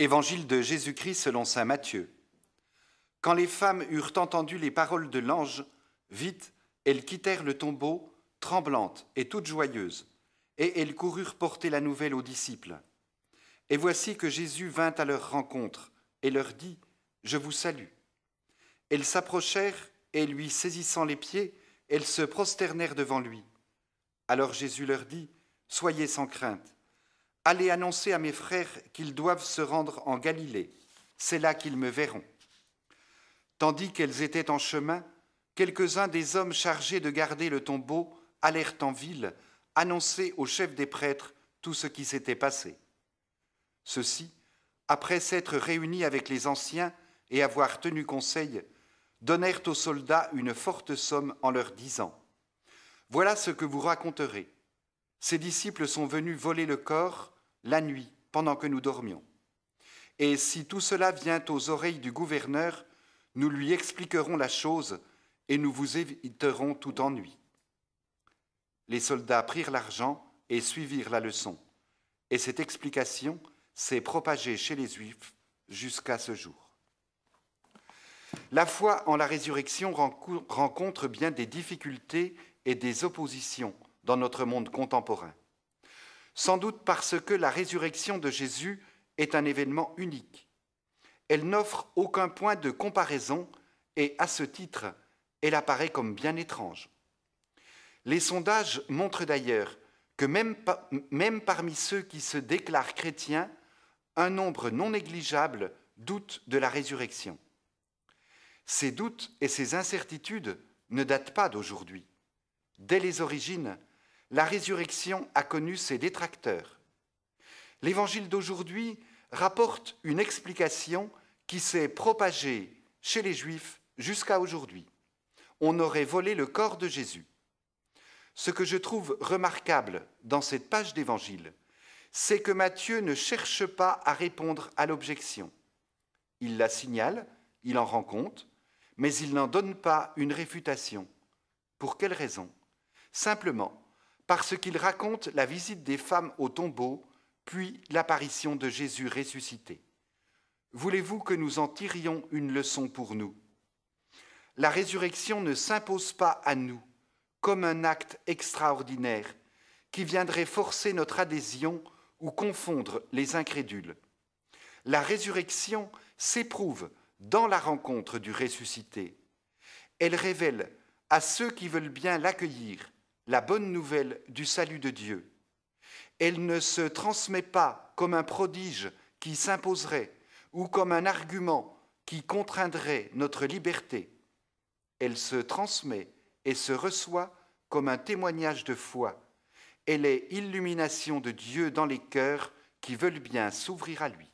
Évangile de Jésus-Christ selon saint Matthieu. Quand les femmes eurent entendu les paroles de l'ange, vite, elles quittèrent le tombeau, tremblantes et toutes joyeuses, et elles coururent porter la nouvelle aux disciples. Et voici que Jésus vint à leur rencontre et leur dit « Je vous salue ». Elles s'approchèrent et lui saisissant les pieds, elles se prosternèrent devant lui. Alors Jésus leur dit « Soyez sans crainte. Allez annoncer à mes frères qu'ils doivent se rendre en Galilée. C'est là qu'ils me verront. » Tandis qu'elles étaient en chemin, quelques-uns des hommes chargés de garder le tombeau allèrent en ville annoncer au chef des prêtres tout ce qui s'était passé. Ceux-ci, après s'être réunis avec les anciens et avoir tenu conseil, donnèrent aux soldats une forte somme en leur disant « Voilà ce que vous raconterez. Ces disciples sont venus voler le corps la nuit pendant que nous dormions. Et si tout cela vient aux oreilles du gouverneur, nous lui expliquerons la chose et nous vous éviterons tout ennui. » Les soldats prirent l'argent et suivirent la leçon. Et cette explication s'est propagée chez les Juifs jusqu'à ce jour. La foi en la résurrection rencontre bien des difficultés et des oppositions dans notre monde contemporain. Sans doute parce que la résurrection de Jésus est un événement unique. Elle n'offre aucun point de comparaison et, à ce titre, elle apparaît comme bien étrange. Les sondages montrent d'ailleurs que même parmi ceux qui se déclarent chrétiens, un nombre non négligeable doute de la résurrection. Ces doutes et ces incertitudes ne datent pas d'aujourd'hui. Dès les origines, la résurrection a connu ses détracteurs. L'Évangile d'aujourd'hui rapporte une explication qui s'est propagée chez les Juifs jusqu'à aujourd'hui. On aurait volé le corps de Jésus. Ce que je trouve remarquable dans cette page d'Évangile, c'est que Matthieu ne cherche pas à répondre à l'objection. Il la signale, il en rend compte, mais il n'en donne pas une réfutation. Pour quelle raison ? Simplement parce qu'il raconte la visite des femmes au tombeau, puis l'apparition de Jésus ressuscité. Voulez-vous que nous en tirions une leçon pour nous ? La résurrection ne s'impose pas à nous comme un acte extraordinaire qui viendrait forcer notre adhésion ou confondre les incrédules. La résurrection s'éprouve dans la rencontre du ressuscité. Elle révèle à ceux qui veulent bien l'accueillir la bonne nouvelle du salut de Dieu. Elle ne se transmet pas comme un prodige qui s'imposerait ou comme un argument qui contraindrait notre liberté. Elle se transmet et se reçoit comme un témoignage de foi. Elle est illumination de Dieu dans les cœurs qui veulent bien s'ouvrir à lui.